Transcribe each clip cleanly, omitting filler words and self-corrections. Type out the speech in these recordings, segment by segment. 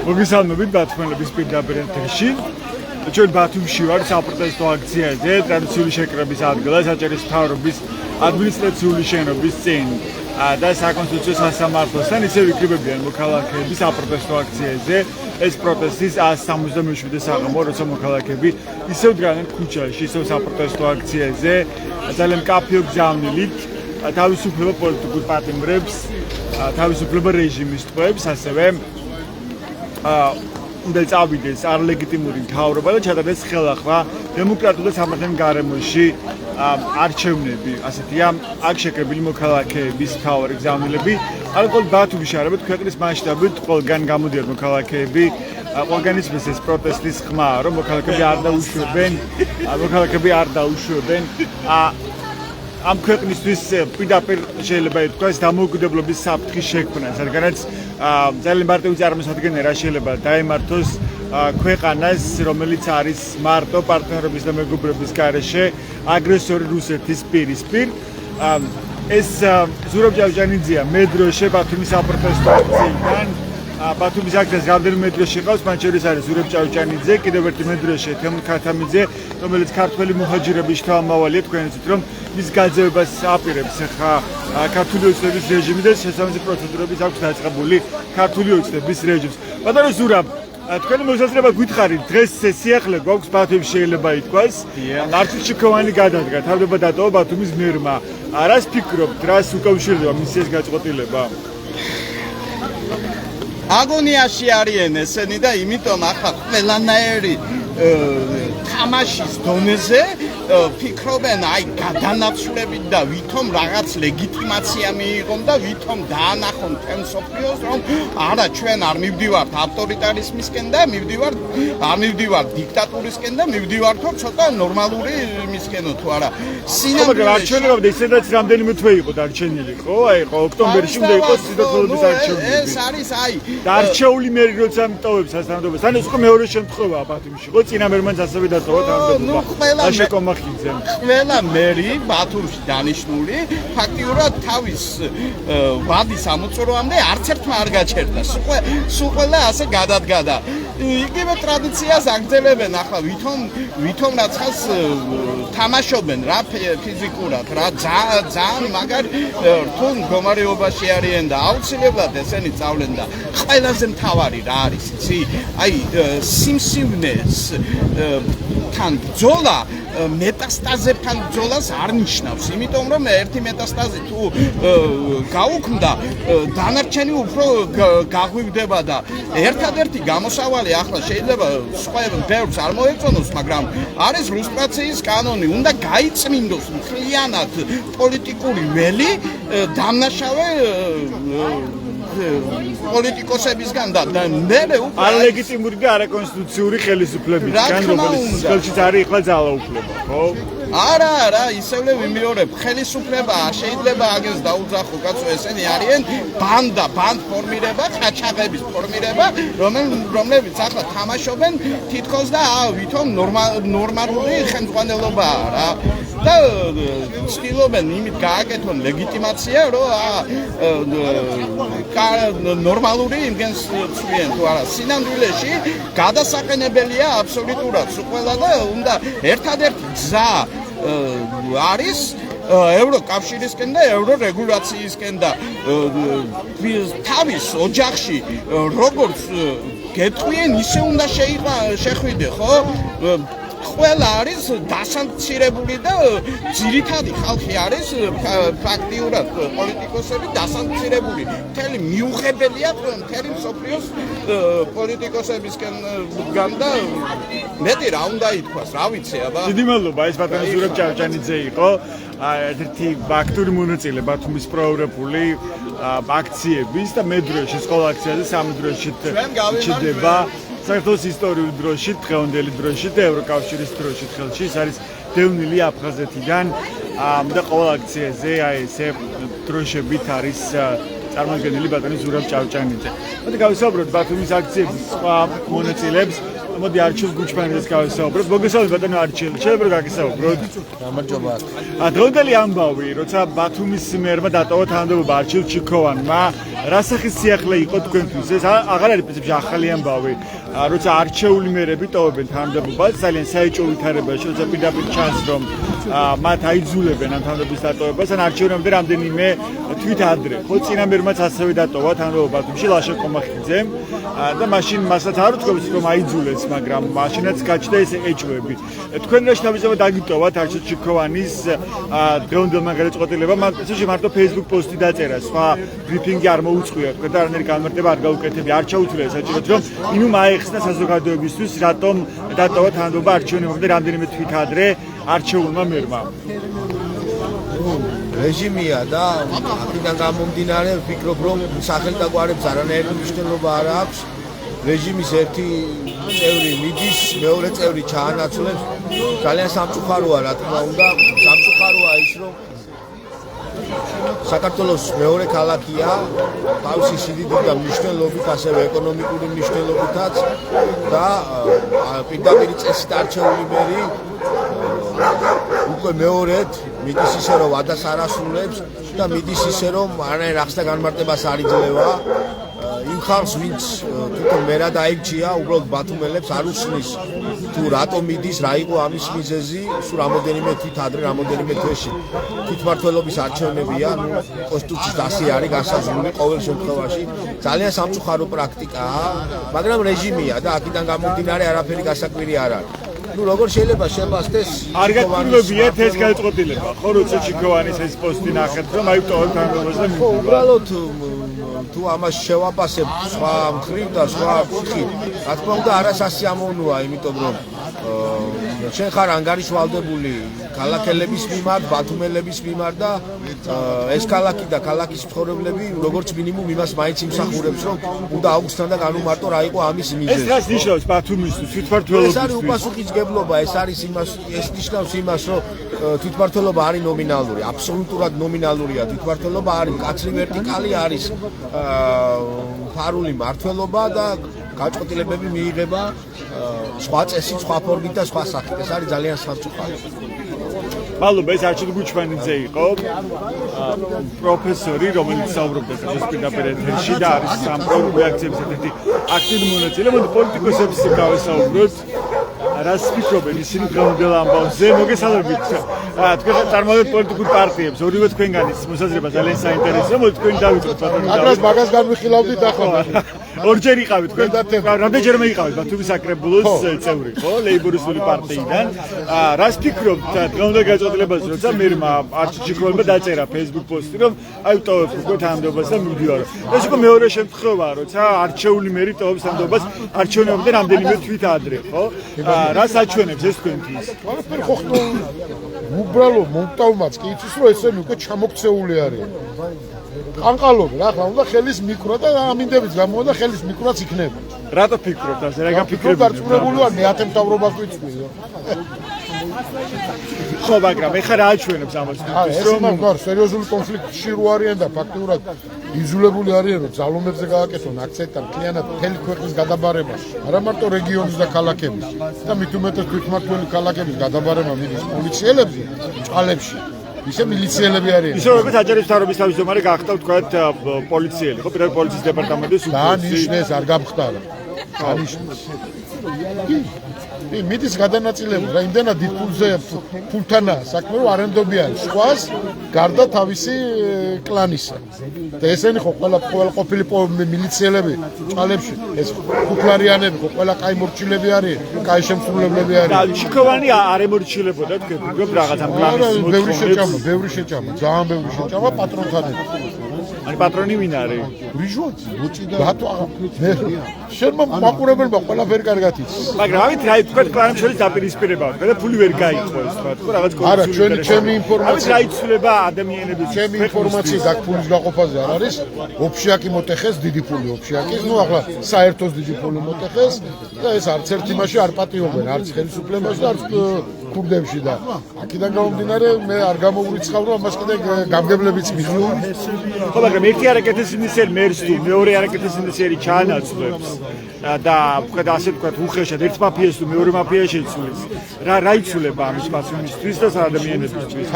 მოგესალმებით ბათუმელების პირდაპირ ეთერში. ჩვენ ბათუმში ვართ საპროტესტო აქციაზე, ტრადიციული შეკრების ადგილას, საჭირის მთავრობის ადმინისტრაციული შენობის წინ და საკონსტიტუციო სასამართლოსთან ისევ იკრიბებიან მოქალაქეები საპროტესტო აქციაზე. ეს პროტესტის 177 საღამო, როცა მოქალაქეები ისევ დგანან ქუჩაში, ისევ საპროტესტო აქციაზე, ძალიან მკაფიო გზავნილით თავისუფლება პოლიტიკურ პატიმრებს, თავისუფლება რეჟიმის ტყვეებს, ასევე უნდა წავიდეს არლეგიტიმური მთავრობა და ჩატარდეს ხელახლა დემოკრატიულ და სამართლებრივ გარემოში არჩევნები. ასეთია აქ შეკრებილი მოქალაქეების მთავარი გზავნილები. ალკოჰოლ ბათუმში არამედ ქვეყნის მასშტაბით ყველგან გამოდიან მოქალაქეები. ყველგან იცის ეს პროტესტის ხმა, რომ მოქალაქეები არ დაუშვებენ. ამ ქვეყნისთვის პირდაპირ შეიძლება ითქვას დამოუკიდებლობის საფრთხის შექმნას, რადგანაც ძალიან მარტივი წარმოსადგენელი რა შეიძლება დაემართოს ქვეყანას, რომელიც არის მარტო პარტნიორების და მეგობრობის გარეშე აგრესორი რუსეთის პირისპირ. ეს ზურაბ ჭავჭანიძეა მედროშე ბათუმის საპროტესტო აქციიდან. ბათუმის აქციას რამდენიმე მედროშე ყავს, მათ შორის არის ზურაბ ჭავჭანიძე, კიდევ ერთი მედროშე თემურ ქათამიძე, რომელიც ქართველი მუჰაჯირების შთამომავალია, თქვენ იცით რომ მის გაძევებას აპირებს ხა ქართული ოცნების რეჟიმი და შესაბამისი პროცედურების აქვს დაწყებული ქართული ოცნების რეჟიმს. ბატონო ზურაბ, თქვენი მოსაზრება გითხარით, დღეს სიახლე გვაქვს ბათუმში შეიძლება ითქვას. არჩევნებში გადადგა, თავდება დატოვა ბათუმის მერმა. რას ფიქრობთ, რას უკავშირდება მისი ეს გაწყვეტილება? აგონიაში არიან ესენი და იმიტომ ახლა ყველანაირი თამაშის დონეზე ფიქრობენ აი გადანაცვლებით და ვითომ რაღაც ლეგიტიმაცია მიიღონ და ვითომ დაანახონ თემსოფიოს რომ არა ჩვენ არ მივდივართ ავტორიტარიზმისკენ და არ მივდივართ დიქტატურისკენ და მივდივართ ცოტა ნორმალური იმისკენო თუ არა მაგრამ არჩევნებამდე ისედაც რამდენიმე თვე იყო დარჩენილი ხო? აი ხო ოქტომბერში უნდა იყოს სიტყვების არჩევნები. ეს არის აი დარჩეული მერი როცა მტოვებს სასამართლოს. ან ეს უკვე მეორე შემთხვევაა ბათუმში. ხო წინა მერმანს ასევე დატოვა თანამდებობა. ყველა მერი ბათუმში დანიშნული ფაქტიურად თავის ვადის ამოწურვამდე არც ერთმა არ გაჩერდა. სულ ყველა ასე გადადგა და იგივე ტრადიციას აგრძელებენ ახლა ვითომ რაცხას თამაშობენ რა ფიზიკურად რა ძალიან მაგარ რთულ მდგომარეობაში არიან და აუცილებლად ესენი წავლენ და ყველაზე მთავარი რა არის იცი აი სიმსივნეს თან ბრძოლა მეტასტაზებთან ბრძოლას არ ნიშნავს, იმიტომ რომ ერთი მეტასტაზი თუ გაუქმდა, დანარჩენი უფრო გაღვივდება და ერთადერთი გამოსავალი ახლა შეიძლება სხვა ბევრს არ მოეწონოს, მაგრამ არის ლუსტრაციის კანონი, უნდა გაიწმინდოს მთლიანად პოლიტიკური ველი, დამნაშავე პოლიტიკოსებისგან და მე არალეგიტიმური და არაკონსტიტუციური ხელისუფლებისგან, რომელიც ხელშიც არის ახლა ძალაუფლება, ხო? არა, ისევ ვიმეორებ, ხელისუფლება შეიძლება აგეს დაუძახო კაცო, ესენი არიან ბანდ ფორმირება, ყაჩაღების ფორმირება, რომლებიც ახლა თამაშობენ თითქოს და ვითომ ნორმალური ხელმძღვანელობაა რა. და ცდილობენ იმით გააკეთონ ლეგიტიმაცია, რომ ნორმალური იმგენს ცვიან თუ არა. სინამდვილეში გადასაყენებელია აბსოლუტურად ყველა და უნდა ერთადერთი გზა არის ევროკავშირისკენ და ევრორეგულაციისკენ და თავის ოჯახში როგორც გეტყვიან ისე უნდა შეხვიდე ხო? ყველა არის დასანქცირებული და ძირითადი ხალხი არის ფაქტიურად პოლიტიკოსები დასანქცირებული. მთელი მიუღებელია მთელი მსოფლიოს პოლიტიკოსებისკენ და მეტი რა უნდა ითქვას, რა ვიცი აბა. დიდი მადლობა, ეს ბატონი ზურაბ ჭავჭანიძე იყო. ერთი აქტიური მონაწილე ბათუმის პროევროპული აქციების და მედროშის ყოველ აქციაზე სამედროშით ჩდება. საქართველოს ისტორიულ დროში, დღევანდელი დროში და ევროკავშირის დროში ხელში ის არის დევნილი აფხაზეთიდან და ყოველ აქციაზე აი ესე დროშებით არის წარმოადგენელი ბატონი ზურაბ ჭავჭანიძე. მოდი გავისაუბროთ ბათუმის აქციების სხვა მონაწილეებს. მოდი არჩილ გუჩმანიძეს გავისაუბროთ. მოგესალმებით ბატონო არჩილ, შეიძლება გაგისაუბროთ? გამარჯობა. დღევანდელი ამბავი, როცა ბათუმის მერმა დატოვა თანამდებობა არჩილ ჩიქოვანმა, რა სახის სიახლე იყო თქვენთვის? ეს აღარ არის პრინციპში ახალი ამბავი. როცა არჩეული მერები ტოვებენ თანამდებობას, ძალიან საეჭვო ვითარებაში, როცა პირდაპირ ჩანს, რომ მათ აიძულებენ ამ თანამდებობის დატოვებას, ან არჩევნებამდე რამდენიმე თვით ადრე. ხო, წინა მერმაც ასევე დატოვა თანამდებობა ბათუმში ლაშა კომახიძემ და მაშინ მასაც არ უწყობს, რომ აიძულეს, მაგრამ მაშინაც გაჩნდა ეს ეჭვები. თქვენ რა შთაბეჭდილება დაგიტოვათ არჩილ ჩიქოვანის დღევანდელმა გადაწყვეტილებამ, მაგალითად მარტო Facebook პოსტი დაწერა, სხვა ბრიფინგი არ მოუწყვია, თქვენ და არანაირი განმარტება არ გაუკეთებია, არ ჩაუთვლია საჭიროდ, რომ ინუ აეხსნა საზოგადოებისთვის, რატომ დატოვა თანამდებობა არჩევნებამდე რამდენიმე თვით ადრე არჩეულმა მერმა. რეჟიმია და აქედან გამომდინარე ვფიქრობ, რომ სახელთაგვარებს არანაირი მნიშვნელობა არ აქვს. რეჟიმის ერთი წევრი მიდის, მეორე წევრი ჩაანაცვლებს. ძალიან სამწუხაროა, რა თქმა უნდა, სამწუხაროა ის, რომ საქართველოს მეორე ქალაქია, თავისი სიდიდით და მნიშვნელობით, ასევე ეკონომიკური მნიშვნელობითაც და პირდაპირ წესით არჩეული მერი უკვე მეორედ მიდის ისე, რომ ვადას არ ასრულებს და მიდის ისე, რომ არანაირ ახსნა განმარტებას არ იძლევა. იმ ხალხს, ვინც თვითონ მერად აირჩია, უბრალოდ ბათუმელებს არ უსმის თუ რატომ მიდის, რა იყო ამის მიზეზი, სულ რამოდენიმე თვით ადრე, რამოდენიმე თვეში. თვითმმართველობის არჩევნებია, კონსტიტუციის ასე არის განსაზღვრული ყოველ შემთხვევაში. ძალიან სამწუხარო პრაქტიკაა, მაგრამ რეჟიმია და აქედან გამომდინარე არაფერი გასაკვირი არ არის. ნუ როგორ შეიძლება შეფასდეს არ გაკურებიათ ეს გადაწყვეტილება, ხო, როცა ჩიქოვანის ეს პოსტი ნახეთ, რომ აი ტოვებ თანამდებობას და ხო, უბრალოდ თუ ამას შევაფასებ სხვა მხრივ და სხვა კუთხით, რა თქმა უნდა არასასიამოვნოა, იმიტომ რომ შენ ხარ ანგარიშვალდებული ქალაქელების მიმართ, ბათუმელების მიმართ და ეს ქალაქი და ქალაქის მცხოვრებლები როგორც მინიმუმ იმას მაინც იმსახურებს, რომ უნდა აუგსტან და განუმარტო რა იყო ამის მიზეზი. ეს რას ნიშნავს ბათუმისთვის, თვითმმართველობისთვის? ეს არის უპასუხისმგებლობა, ეს ნიშნავს იმას, რომ თვითმმართველობა არის ნომინალური, აბსოლუტურად ნომინალურია თვითმმართველობა, არის მკაცრი ვერტიკალი, არის ფარული მმართველობა და გაჭყვეტილებები მიიღება სხვა წესით, სხვა ფორმით და სხვა სახით. ეს არის ძალიან სამწუხარო. მადლობა, ეს არჩილ გუჩმანიძე იყო, პროფესორი, რომელიც საუბრობდა დღეს პირდაპირ ეთერში და არის სამყარო რეაქციების ერთ-ერთი აქტიური მონაწილე. მოდი პოლიტიკოსებს გავესაუბროთ. რას ფიქრობენ ისინი დღევანდელ ამბავზე? მოგესალმებით. თქვენ წარმოვიდგინეთ პოლიტიკურ პარტიებს, ორივე თქვენგანის მოსაზრება ძალიან საინტერესოა. მოდი თქვენ დავიწყოთ ბატონო. მაგას განვიხილავდით ახლა. ორჯერ იყავით თქვენ. რამდენჯერმე იყავით ბათუმის საკრებულოს წევრი, ხო, ლეიბორისტული პარტიიდან. რას ფიქრობთ დღევანდელ გადაწყვეტილებაზე, როცა მერმა არჩილ ჩიქოვანმა დაწერა Facebook პოსტი, რომ აი ვტოვებ უკვე თანამდებობას და მივდივარ. ეს უკვე მეორე შემთხვევაა, როცა არჩეული მერი ტოვებს თანამდებობას არჩევნებამდე რამდენიმე თვით ადრე, ხო? რას აჩვენებს ეს თქვენთვის? ყველაფერი ხო ხტო უბრალო მომტავმაც კი იცის, რომ ესენი უკვე ჩამოქცეული არიან. ყანყალობენ, ახლა უნდა ხელის მიკრო და ამინდების გამო და ხელის მიკროც იქნება. რატო ფიქრობთ ასე? რა გაფიქრებთ? დარწმუნებული ვარ, მეათე მთავრობას ვიწვიო. ხო, მაგრამ ეხლა რა აჩვენებს ამას? ეს მაგარ სერიოზული კონფლიქტში რო არიან და ფაქტიურად იძულებული არიან, რომ ძალომებზე გააკეთონ აქცენტი მთლიანად მთელი ქვეყნის გადაბარებაში, არა მარტო რეგიონის და ქალაქების და მით უმეტეს თვითმმართველი ქალაქების გადაბარება მიდის პოლიციელებზე, ჭალებში. ისე მილიციელები არიან. ისე როგორც აჯარის მთავრობის თავმჯდომარე გახდა ვთქვათ პოლიციელი, ხო, პირდაპირ პოლიციის დეპარტამენტის დანიშნეს, არ გამხდარა. დანიშნეს. მიდის გადანაწილებული, რა იმდენად დიდ ფულთანაა საქმე, რომ არენდობიან სხვას გარდა თავისი კლანისა. და ესენი ხო ყველა ყოფილი მილიციელები ჭალებში, ეს ფუფლარიანები ხო ყველა კაი მორჩილები არიან, კაი შემსრულებლები არიან. და ჩიქოვანი არ ემორჩილებოდა თქვენ, ვიგებ რაღაც ამ კლანის ბევრი შეჭამა, ძალიან ბევრი შეჭამა პატრონთან ერთად. ან პატრონი ვინ არის? რიჟოთი, ბოჭი და ბატო მე შენმა მაყურებელმა ყველაფერი კარგად იცის. მაგრამ ავით რა თქვა კლარამშელის დაპირისპირება აქვს და ფული ვერ გაიყოს თქვა თუ რაღაც არა, ჩემი ინფორმაცია რა იცვლება ადამიანების ჩემი ინფორმაცია და ფულის გაყოფაზე არ არის. ოფშიაკი მოტეხეს დიდი ფული ოფშიაკის, ნუ ახლა საერთოს დიდი ფული მოტეხეს და ეს არც ერთ იმაში არ პატიობენ, არც ხელისუფლებას და არც ქურდებში და აქედან გამომდინარე მე არ გამოვრიცხავ რომ ამას კიდე გამგებლებიც მიღნούν. ხო, მაგრამ ერთი არაკეთეს ინდისერი მერს თუ მეორე არაკეთეს ინდისერი ჩაანაცვლებს და ვთქვათ ასე ვთქვათ უხეშად ერთ მაფიას თუ მეორე მაფია შეცვლის. რა იცვლება ამის პასუხისთვის და ადამიანებისთვის?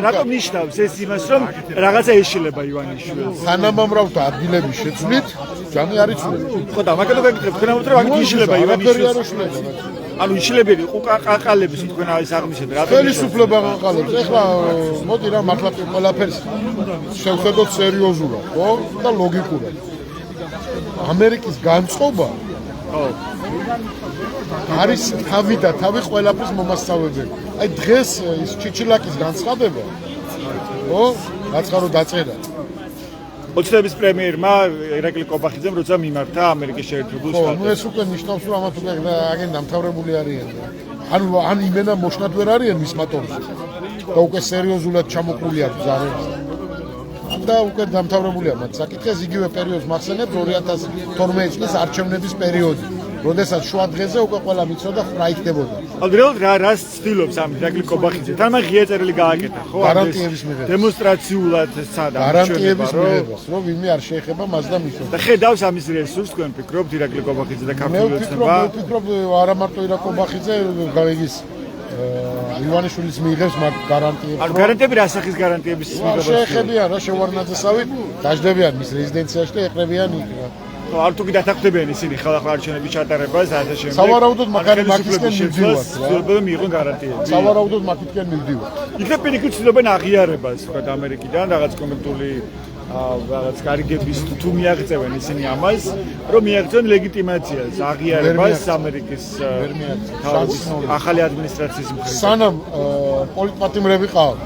რატომ ნიშნავს ეს იმას რომ რაღაცა ეშილება ივანიშვილს? თანამამრავლთა ადგილების შეცვლით ჯამი არ იცვლება. ხო და მაგალითად ვეკითხებ თქვენ ამბობთ რომ იშლება ივანიშვილს. ანუ იშლებები ყაყალებს თქვენ არის აღმოჩნდა რა ხელისუფლება ყაყალებს. ეხლა მოდი რა მართლა ყველაფერს შევხედოთ სერიოზულად, ხო? და ლოგიკურად. ამერიკის განწყობა ხო არის თავი და თავი ყველაფრის მომასწავლებელი. აი დღეს ის ჩიჩილაკის განცხადება ხო? გაცხარო დაწერა. ოცნების პრემიერმა ირაკლი კობახიძემ როცა მიმართა ამერიკის შეერთებულ შტატებს. ხო, ეს უკვე ნიშნავს რომ ამათ უკვე აგენ დამთავრებული არიან. ანუ ან იმენა მოშნად ვერ არიან მის მატომში. და უკვე სერიოზულად ჩამოყრულია ბრძანებას. და უკვე დამთავრებულია მათ საკითხი. იგივე პერიოდს მახსენებთ 2012 წლის არჩევნების პერიოდი. როდესაც შუა დღეზე უკვე ყველა მიცოდა რა იქნებოდა. ალბათ რას ცდილობს ამ ირაკლი კობახიძე? თან მაგ ღია წერილი გააკეთა, ხო? გარანტიების მიღებას. დემონსტრაციულად სადა გარანტიების მიღებას, რომ ვინმე არ შეეხება მას და მისო. და ხედავს ამის რესურსს თქვენ ფიქრობთ ირაკლი კობახიძე და ქართული ოცნება? მე ვფიქრობ არა მარტო ირაკლი კობახიძე, გავიგის ივანიშვილის მიიღებს მაგ გარანტიებს. ანუ გარანტიები რა სახის გარანტიების მიღებას? შეეხებიან რა შევარნაძესავით, დაждდებიან მის რეზიდენციაში და ეყრებიან იქ რა. არ თუ კი დათანხმდებიან ისინი ხალხურ არჩევნების ჩატარებას და ასე შემდეგ. სავარაუდოდ მაგარი მაგისკენ მივდივართ რა. ცდილობენ მიიღონ გარანტიები. სავარაუდოდ მაგისკენ მივდივართ. იქნებ პირიქით ცდილობენ აღიარებას, თქვა ამერიკიდან რაღაც კონკრეტული რაღაც გარიგების თუ მიაღწევენ ისინი ამას, რომ მიაღწევენ ლეგიტიმაციას, აღიარებას ამერიკის ახალი ადმინისტრაციის მხრიდან. სანამ პოლიტპატიმრები ყავთ,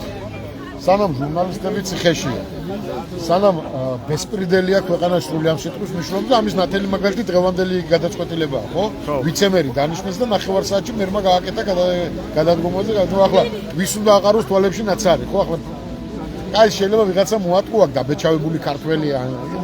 სანამ ჟურნალისტები ციხეშია, სანამ ბესპრიდელია ქვეყანაში სრული ამ შეტყვის მნიშვნელობა და ამის ნათელი მაგალითი დღევანდელი გადაწყვეტილებაა, ხო? ვიცემერი დანიშნეს და 9 საათში მერმა გააკეთა გადადგომაზე, თუ ახლა ვის უნდა აყაროს თვალებში ნაცარი, ხო? ახლა აი შეიძლება ვიღაცა მოატყუა დაბეჭავებული ქართველია,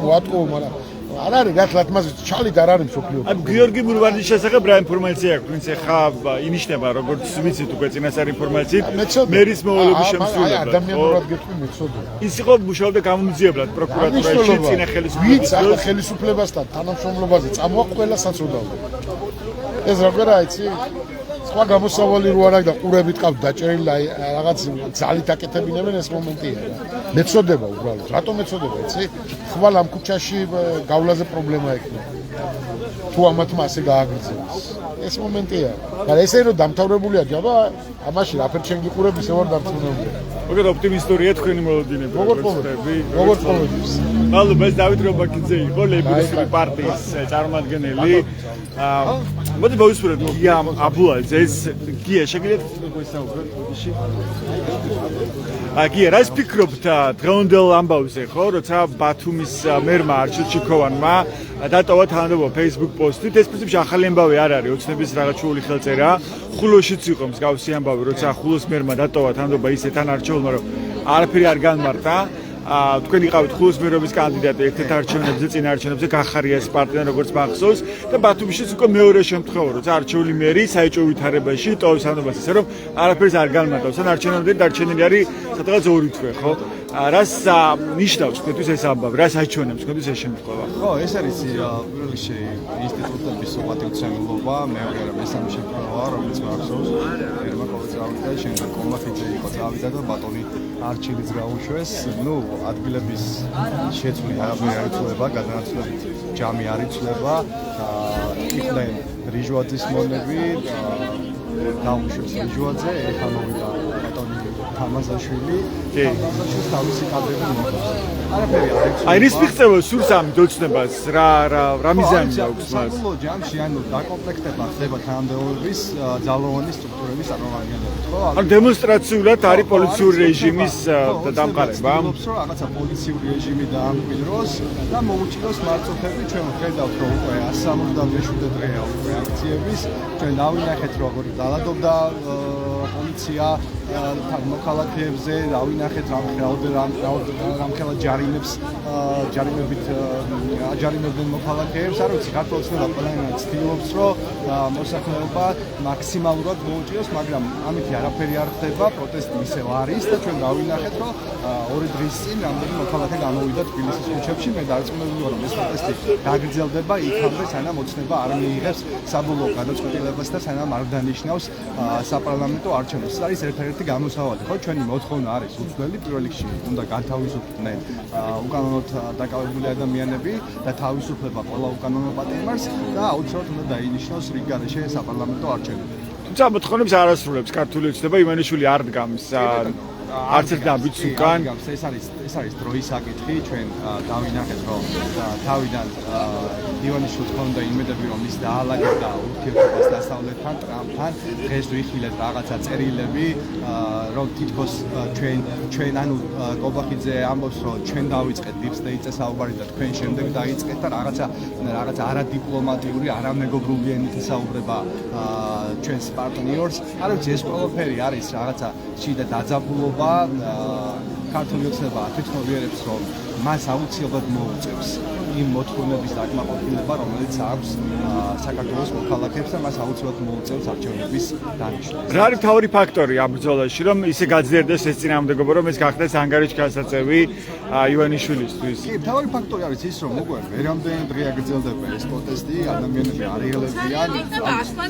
მოატყუა, მაგრამ არ არის გახლათ მას ჩალით არ არის მსოფლიო. აი გიორგი მურვანის შესახებ რა ინფორმაცია აქვს? ვინც ახლა ინიშნება როგორც ვიცით უკვე წინასწარ ინფორმაციით მერის მოვალეობის შემსრულებლად. ადამიანურად გეტყვი მეცოდე. ის იყო მუშაობდა გამომძიებლად პროკურატურაში წინა ვინც ახლა ხელისუფლებასთან თანამშრომლობაზე წამოა ყველა საწოდავო. ეს როგორია იცი? სხვა გამოსავალი რო არა და ყურებით ყავთ დაჭერილი და რაღაც ძალით აკეთებინებენ ეს მომენტია. მეცოდება უბრალოდ. რატომ მეცოდება, იცი? ხვალ ამ ქუჩაში გავლაზე პრობლემა ექნება. თუ ამათმა ასე გააგრძელოს. ეს მომენტია. მაგრამ ესე რომ დამთავრებულია ჯობა, ამაში რაფერ ჩვენ გიყურებ ისე ვარ დამწუნებული. მოგეთ ოპტიმისტურია თქვენი მოლოდინება. როგორც ყოველთვის. მადლობა, ეს დავით რომბაქიძე იყო ლეიბორისტული პარტიის წარმომადგენელი. მოდი მოვისურვოთ გია აბულაძეს. გია, შეგიძლიათ გვესაუბროთ ბოდიში? გია, რას ფიქრობთ დღევანდელ ამბავზე, ხო, როცა ბათუმის მერმა არჩილ ჩიქოვანმა დატოვა თანამდებობა Facebook პოსტით, ეს პრინციპში ახალი ამბავი არ არის, ოცნების რაღაც ჩული ხელწერა. ხულოშიც იყო მსგავსი ამბავი, როცა ხულოს მერმა დატოვა თანამდებობა ისე თან არჩეულმა, რომ არაფერი არ განმარტა. თქვენ იყავით ხულოს მერობის კანდიდატი ერთ-ერთ არჩევნებზე, წინა არჩევნებზე გახარიას პარტიიდან როგორც მახსოვს და ბათუმშიც უკვე მეორე შემთხვევა, როცა არჩეული მერი საეჭვო ვითარებაში ტოვის თანამდებობას, ისე რომ არაფერს არ განმარტავს. ან არჩევნამდე დარჩენილი არის სადღაც 2 თვე, ხო? რას ნიშნავს თქვენთვის ეს ამბავი? რას აჩვენებს თქვენთვის ეს შემთხვევა? ხო, ეს არის პირველ რიგში ინსტიტუტების პატივცემულობა, მეორე არა მესამე შემთხვევა, რომელიც მახსოვს, ერმა ყოველწლიური შენდა კომახიძე იყო წავიდა და ბატონი არჩილიც გაუშვეს. ნუ ადგილების შეცვლილი არაფერი არ იცვლება, გადანაცვლებით ჯამი არ იცვლება. იყვნენ რიჟვაძის მონები, დაუშვებს ჟუაძე, ეხლა მოვიდა ბატონი თამაზაშვილი, თამაზაშვილის თავისი კადრები მოხდა. არაფერი არ ეცვა. აი რის მიღწევა სურს ამ დოცნებას რა მიზანი აქვს მას? საბოლოო ჯამში ანუ დაკომპლექტება ხდება თანამდებობის ძალოვანი სტრუქტურების წარმომადგენლებით, ხო? ანუ დემონსტრაციულად არის პოლიციური რეჟიმის დამყარება. ვთქვით, რომ რაღაცა პოლიციური რეჟიმი დაამკვიდროს და მოუჭიდოს მარწუხები, ჩვენ ვხედავთ, რომ უკვე 177 დღეა უკვე აქციების, ჩვენ დავინახეთ, როგორ დალადობდა პოლიცია მოქალაქეებზე, დავინახეთ რამხელა ჯარიმებით აჯარიმებდნენ მოქალაქეებს, არ ვიცი, ქართულად ყველანი ცდილობს, რომ მოსახლეობა მაქსიმალურად მოუჭიდოს, მაგრამ ამით არაფერი არ ხდება, პროტესტი ისევ არის და ჩვენ დავინახეთ, რომ 2 დღის წინ რამდენი მოქალაქე გამოვიდა თბილისის ქუჩებში, მე დარწმუნებული ვარ, რომ ეს პროტესტი გაგრძელდება იქამდე, სანამ ოცნება არ მიიღებს საბოლოო გადაწყვეტილებას და სანამ არ დანიშნავს საპარლამენტო არჩევნებს. ეს არის ერთ-ერთი გამოსავალი, ხო? ჩვენი მოთხოვნა არის უცვლელი, პირველ რიგში უნდა გათავისუფლდნენ უკანონოდ დაკავებული ადამიანები და თავისუფლება ყველა უკანონო პატიმარს და აუცილებლად უნდა დაინიშნოს რიგგარეშე საპარლამენტო არჩევნები. თუმცა მოთხოვნებს არ ასრულებს ქართული ოცნება, ივანიშვილი არ დგამს არც ერთ ნაბიჯს უკან. ეს არის დროის საკითხი, ჩვენ დავინახეთ, რომ თავიდან ივანიშვილს ჰქონდა იმედები, რომ ის დაალაგებდა ურთიერთობას დასავლეთთან, ტრამპთან, დღეს ვიხილეთ რაღაცა წერილები, რომ თითქოს ჩვენ ანუ კობახიძე ამბობს, რომ ჩვენ დავიწყეთ deep state-ზე საუბარი და თქვენ შემდეგ დაიწყეთ და რაღაცა არადიპლომატიური, არამეგობრული ენით საუბრება ჩვენს პარტნიორს. არ ვიცი, ეს ყველაფერი არის რაღაცა შიდა დაძაბულობა. ქართული ოცნება თვითმოვიერებს, რომ მას აუცილებლად მოუწევს იმ მოთხოვნების დაკმაყოფილება, რომელიც აქვს საქართველოს მოქალაქეებს და მას აუცილებლად მოუწევს არჩევნების დანიშნვას. რა არის მთავარი ფაქტორი ამ ბრძოლაში, რომ ისე გაძლიერდეს ეს წინააღმდეგობა, რომ ეს გახდეს ანგარიშგასაწევი ივანიშვილისთვის? კი, მთავარი ფაქტორი არის ის, რომ უკვე ვერამდენი დღე გრძელდება ეს პროტესტი, ადამიანები არიელებიან,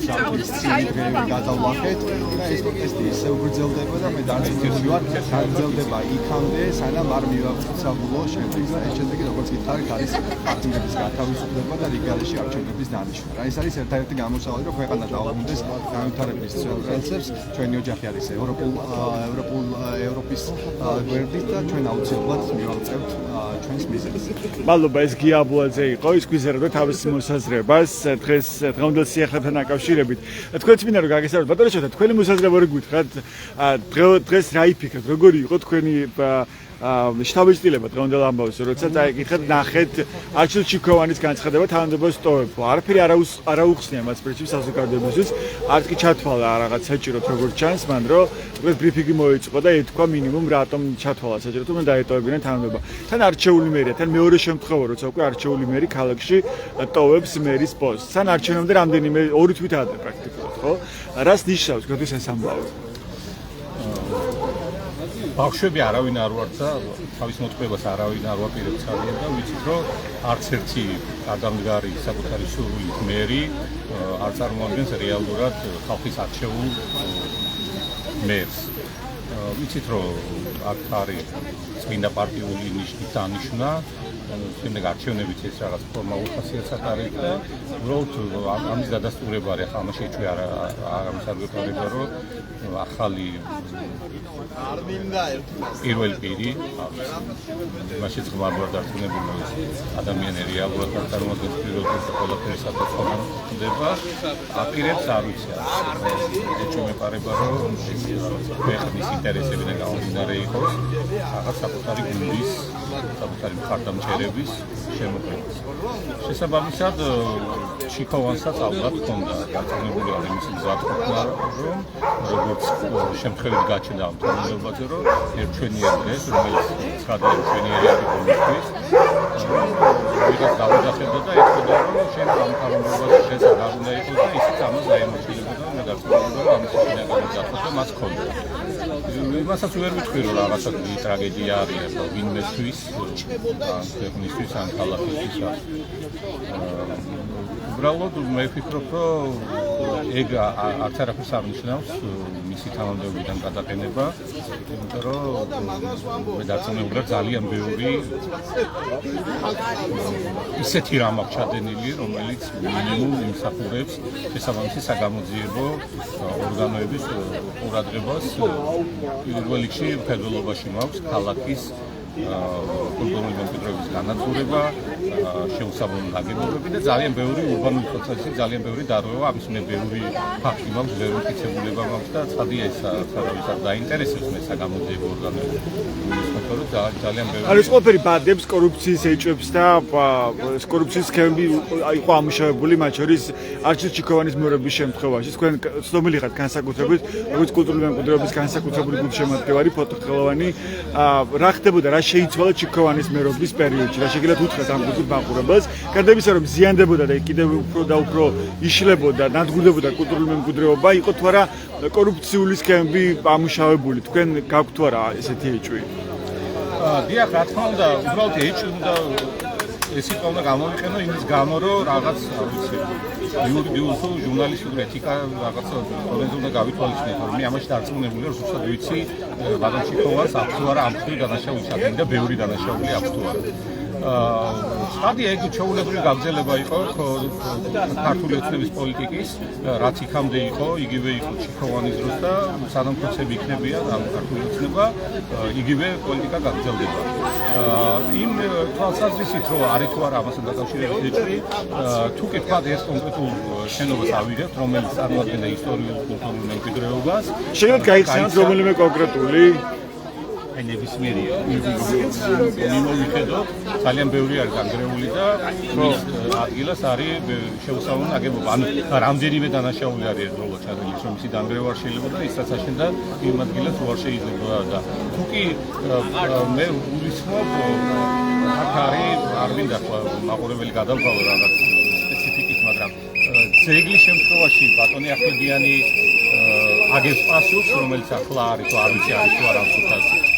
სამთვის წინ დღეები გადავლახეთ და ეს პროტესტი ისევ გრძელდება და მე დარწმუნებული ვარ, გრძელდება იქამდე, სანამ არ მივაღწევთ საბოლოო შედეგს. ეს შედეგი, როგორც გითხარით, არის პარტნიორების გათავისუფლება და რიგგარეშე არჩევნების დანიშვნა. რა ეს არის ერთ-ერთი გამოსავალი, რომ ქვეყანა დაუბრუნდეს განვითარების პროცესებს. ჩვენი ოჯახი არის ევროპის გვერდით და ჩვენ აუცილებლად მივაღწევთ ჩვენს მიზეზს. მადლობა, ეს გია აბულაძე იყო, ის გვიზარდა თავის მოსაზრებას დღევანდელ სიახლეებთან დაკავშირებით. თქვენც მინდა რომ გაგესწრებათ, ბატონო შოთა, თქვენი მოსაზრება როგორ გითხრათ? დღეს რა იფიქრეთ? როგორი იყო თქვენი შთაბეჭდილება დღევანდელ ამბავზე, როცა წაიკითხეთ, ნახეთ არჩილ ჩიქოვანის განცხადება თანამდებობის ტოვებო. არაფერი არ აუხსნია მას პრინციპს საზოგადოებისთვის, არც კი ჩათვალა რაღაც საჭიროთ როგორც ჩანს, მან რომ დღეს ბრიფინგი მოიწყო და ეთქვა მინიმუმ რატომ ჩათვალა საჭიროთ, რომ დაეტოვებინა თანამდებობა. თან არჩეული მერია, თან მეორე შემთხვევა, როცა უკვე არჩეული მერი ქალაქში ტოვებს მერის პოსტს. თან არჩევნამდე რამდენიმე 2 თვით ადრე პრაქტიკულად, ხო? რას ნიშნავს თქვენთვის ეს ამბავი? ბავშვები არავინ არ ვართ და თავის მოტყუებას არავინ არ ვაპირებთ ძალიან და ვიცით, რომ არც ერთი ადამგარი საკუთარი სურვილით მერი არ წარმოადგენს რეალურად ხალხის არჩეულ მერს. ვიცით, რომ აქ არის წმინდა პარტიული ნიშნის დანიშვნა, შემდეგ არჩევნებით ეს რაღაც ფორმალურ ხასიათს ატარებს და უბრალოდ ამის დადასტურება არის. ახლა ამაში ჩვენ ამის არ გვეყარება, რომ ახალი პირველი პირი მაშინ ღმერთად დარწმუნებული ადამიანი რეალურად არ წარმოადგენს პირველ პირს ყველაფერი საკუთარ ხდება აპირებს არ ვიცი ეს ჩვენ მეყარება რომ ქვეყნის ინტერესები და გამომდინარე იყოს რაღაც საკუთარი გუნდის საკუთარი მხარდამჭერების შემოქმედებას. შესაბამისად ჩიქოვანსაც ალბათ ჰქონდა დარწმუნებული არ იმის გზატკეცილება რომ როგორც შემთხვევით გაჩნდა ამ თანამდებობაზე რომ ერთჩვენიერ დღეს რომელიც ცხადია ჩვენიერი არის პოლიტიკის ვიღაც დავიძახებდა და ეთქოდა რომ შენ ამ თანამდებობაზე შესაძლოა არ უნდა იყოს და ისიც ამას დაემორჩილებოდა და მე დარწმუნებული რომ ამის შინაგანი გზატკეცილება მას ჰქონდა. იმასაც ვერ ვიტყვი რომ რაღაცა ტრაგედია არის და ვინმესთვის ან ქვეყნისთვის ან ქალაქისთვის უბრალოდ მე ვფიქრობ რომ ეგ არც არაფერს არ ნიშნავს მისი თანამდებობიდან გადაყენება, იმიტომ რომ მე დარწმუნებული ძალიან ბევრი ისეთი რამ აქვს ჩადენილი, რომელიც მინიმუმ იმსახურებს შესაბამისი საგამოძიებო ორგანოების ყურადღებას. პირველ რიგში მხედველობაში მაქვს ქალაქის კულტურული მემკვიდრეობის განადგურება, შეუსაბამო ნაგებობები და ძალიან ბევრი ურბანული პროცესი, ძალიან ბევრი დარღვევა, ამის მე ბევრი ფაქტი მაქვს, ბევრი მტკიცებულება მაქვს და ცხადია ეს არავის არ დაინტერესებს მე საგამოძიებო ორგანოები. ძალიან ბევრი. არის ყველაფერი ბადებს, კორუფციის ეჭვებს და კორუფციის სქემები იყო ამუშავებული, მათ შორის არჩილ ჩიქოვანის მორების შემთხვევაში. თქვენ ცნობილი ხართ განსაკუთრებით, როგორც კულტურული მემკვიდრეობის განსაკუთრებული გულშემატკივარი ფოტოხელოვანი, რა ხდებოდა, რა შეიცვალა ჩიქოვანის მერობის პერიოდში, რა შეგიძლიათ უთხრათ ამ კულტურულ მაყურებელს, გარდა იმისა, რომ ზიანდებოდა და კიდევ უფრო და უფრო იშლებოდა, ნადგურდებოდა კულტურული მემკვიდრეობა, იყო თუ არა კორუფციული სქემები ამუშავებული, თქვენ გაქვთ თუ არა ესეთი ეჭვი? დიახ, რა თქმა უნდა, უბრალოდ ეჭვი უნდა ეს იყო უნდა გამოვიყენო იმის გამო, რომ რაღაც, არ ვიცი, იურიდიულო ჟურნალისტური ეთიკა რაღაცა პრობლემა უნდა გავითვალისწინოთ, რომ მე ამაში დარწმუნებული ვარ, ზუსტად ვიცი, ბატონ ჩიქოვას აქვს თუ არა ამ ხრი დანაშაული ჩადენილი და ბევრი დანაშაული აქვს თუ არა. Სტადია ეგ ჩაულებრივი გაგრძელება იყო ქართული ოცნების პოლიტიკის, რაც იქამდე იყო, იგივე იყო ჩიქოვანის დროს და სანამ პროცესები იქნებიან ამ ქართული ოცნება, იგივე პოლიტიკა გაგრძელდება. იმ თვალსაზრისით, რომ არის თუ არა ამასთან დაკავშირებით ეჭვი, თუ კი თქვა ეს კონკრეტულ შენობას ავიღებთ, რომელიც წარმოადგენდა ისტორიულ კულტურულ მემკვიდრეობას, შეგიძლიათ გაიხსენოთ რომელიმე კონკრეტული ნებისმიერია. მიმოვიხედოთ, ძალიან ბევრი არის განგრეული და მის ადგილას არის შეუსაბამო ნაგებობა. ანუ რამდენიმე დანაშაული არის ერთდროულად ჩადენილი, რომ მისი დანგრევა არ შეიძლება და ისაც აშენდა იმ ადგილას უარ შეიძლება და თუ კი მე ვისმობ აქ არის არ მინდა მაყურებელი გადავყავო რაღაც სპეციფიკით, მაგრამ ძეგლის შემთხვევაში ბატონი ახმედიანი აგებს პასუხს, რომელიც ახლა არის თუ არ ვიცი არის თუ არა ამხრივ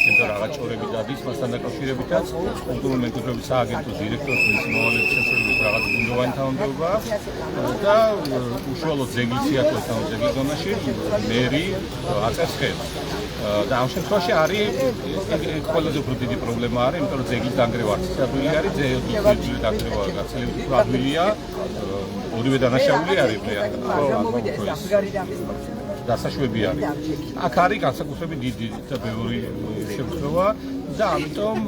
იმიტომ რაღაც ჭორები დადის მასთან დაკავშირებითაც კულტურული მემკვიდრეობის სააგენტოს დირექტორს მის მოვალეობის შესრულებით რაღაც გუნდოვანი თანამდებობა და უშუალოდ ძეგლის სიახლოვეს ან ძეგლის ზონაში მერი აწევს ხელს და ამ შემთხვევაში არის ყველაზე უფრო დიდი პრობლემა არის, იმიტომ რომ ძეგლის დანგრევა არც ადვილი არის, ძეგლის დანგრევა გაცილებით უფრო ადვილია, ორივე დანაშაული არის დასაშვები არის. აქ არის განსაკუთრებით დიდი და ბევრი შემთხვევა და ამიტომ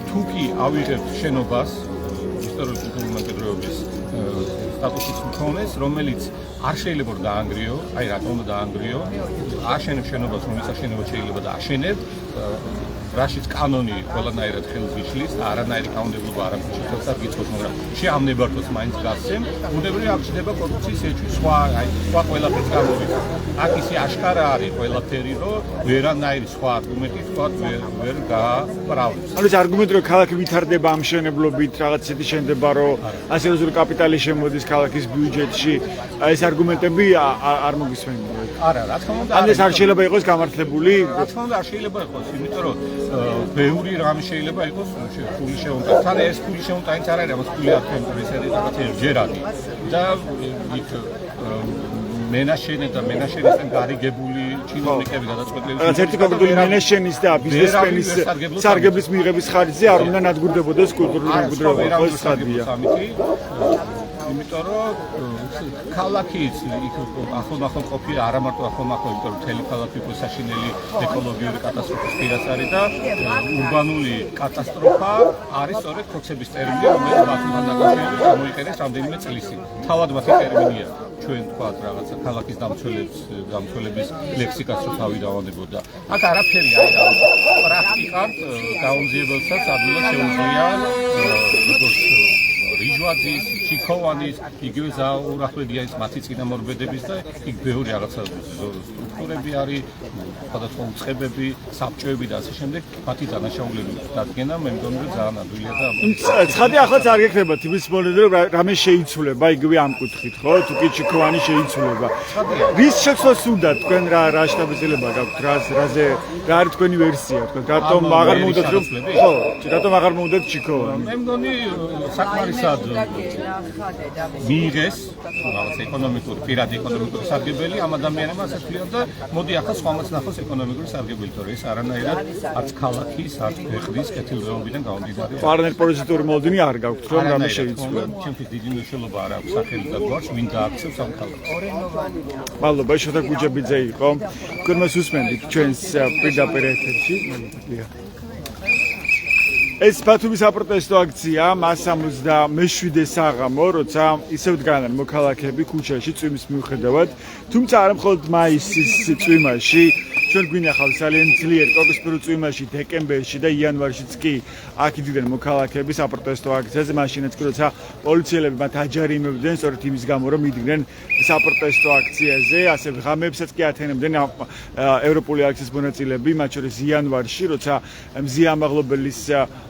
თუ კი ავიღებთ შენობას ისტორიული კულტურული მემკვიდრეობის სტატუსის მქონეს, რომელიც არ შეიძლება დაანგრიო, აი რატომ უნდა დაანგრიო, აშენებ შენობას, რომელიც აშენებად შეიძლება და აშენებ, რაშიც კანონი ყველანაირად ხელს იშლის და არანაირი კანონმდებლობა არ აქვს ხელს არ გიწყობს, მაგრამ ამ ნებართვას მაინც გასცემ, უნდობრივი აღჭდება კორუფციის ეჭვი, სხვა ყველაფერს გამოვიდა. აქ ისე აშკარა არის ყველაფერი, რომ ვერანაირი სხვა არგუმენტი თქვა ვერ გააბრალებს. ანუ ეს არგუმენტი რომ ქალაქი ვითარდება ამ მშენებლობით, რაღაც ისეთი შენდება, რომ ასეროზული კაპიტალი შემოდის ქალაქის ბიუჯეტში, ეს არგუმენტები არ მოგისმენთ. არა, რა თქმა უნდა. ან ეს არ შეიძლება იყოს გამართლებული? რა თქმა უნდა, არ შეიძლება იყოს, იმიტომ რომ ბევრი რამ შეიძლება იყოს ფული შეუნტა. თან ეს ფული შეუნტაინც არ არის, ამას ფული არ ქონდა, ეს არის რაღაც ერთჯერადი. და იქ მენაშენე და მენაშენისგან გარიგებული ჩინოვნიკები გადაწყვეტილები. რაღაც ერთი კონკრეტული მენაშენის და ბიზნესმენის სარგებლის მიღების ხარჯზე არ უნდა ნადგურდებოდეს კულტურული მემკვიდრეობა, ხო სცადია. იმიტომ რომ ქალაქის ახლომახლო ყოფილი არა მარტო ახლომახლო, იმიტომ რომ მთელი ქალაქი უკვე საშინელი ეკოლოგიური კატასტროფის პირას არის და ურბანული კატასტროფა არის სწორედ პროცესების ტერმინი, რომელიც მათთან დაკავშირებით გამოიყენეს რამდენიმე წლის წინ. თავად მათი ტერმინია. ჩვენ თქვათ რაღაცა ქალაქის დამცველების ლექსიკას რო თავი დავანებოდა. აქ არაფერი არ არის. პრაქტიკად გაუმძიებელსაც ადვილად შეუძლია როგორც რიჟვაძის, ჩიქოვანის, იგივე ზაურახვედიანის მათი წინამორბედების და იქ ბევრი რაღაცა სტრუქტურები არის, სხვადასხვა უწყებები, საბჭოები და ასე შემდეგ, მათი დანაშაულები დადგენა, მე მგონი რომ ძალიან ადვილია და ცხადი ახლაც არ გექნებათ იმის მომენტი რომ რამე შეიცვლება იგივე ამ კუთხით, ხო? თუ კი ჩიქოვანი შეიცვლება. რის შეცვლას უნდა თქვენ რა შთაბეჭდილება გაქვთ, რაზე რა არის თქვენი ვერსია, თქვენ რატომ აღარ მოუდათ რომ ხო, რატომ აღარ მოუდათ ჩიქოვანი? მე მგონი საკმარისად როდესაც მიიღეს რაღაც ეკონომიკური, პირადი ეკონომიკური სარგებელი ამ ადამიანებმა ასე თქვია და მოდი ახლა სხვამაც ნახოს ეკონომიკური სარგებელი, თორე ეს არანაირად არც ქალაქის, არც ქვეყნის კეთილდღეობიდან გამომდინარე. პარალელპოზიტიური მოლოდინი არ გაქვთ, რომ რამე შეიცვალა. ჩემთვის დიდი მნიშვნელობა არ აქვს სახელი და გვარს, ვინ გააქცევს ამ ქალაქს. მადლობა, შოთა გუჯაბიძე იყო. თქვენს უსმენთ ჩვენს პირდაპირ ეთერში. ეს ბათუმის საპროტესტო აქცია 167 საღამო, როცა ისევ დგანან მოქალაქეები ქუჩაში წვიმის მიუხედავად, თუმცა არა მხოლოდ მაისის წვიმაში, ჩვენ გვინახავს ძალიან ძლიერ კოკისპირო წვიმაში დეკემბერში და იანვარშიც კი აქ იდგნენ მოქალაქეები საპროტესტო აქციაზე, მაშინაც კი როცა პოლიციელები მათ აჯარიმებდნენ სწორედ იმის გამო, რომ იდგნენ საპროტესტო აქციაზე, ასე ღამეებსაც კი ათენებდნენ ევროპული აქციის მონაწილეები, მათ შორის იანვარში, როცა მზია ამაღლობელის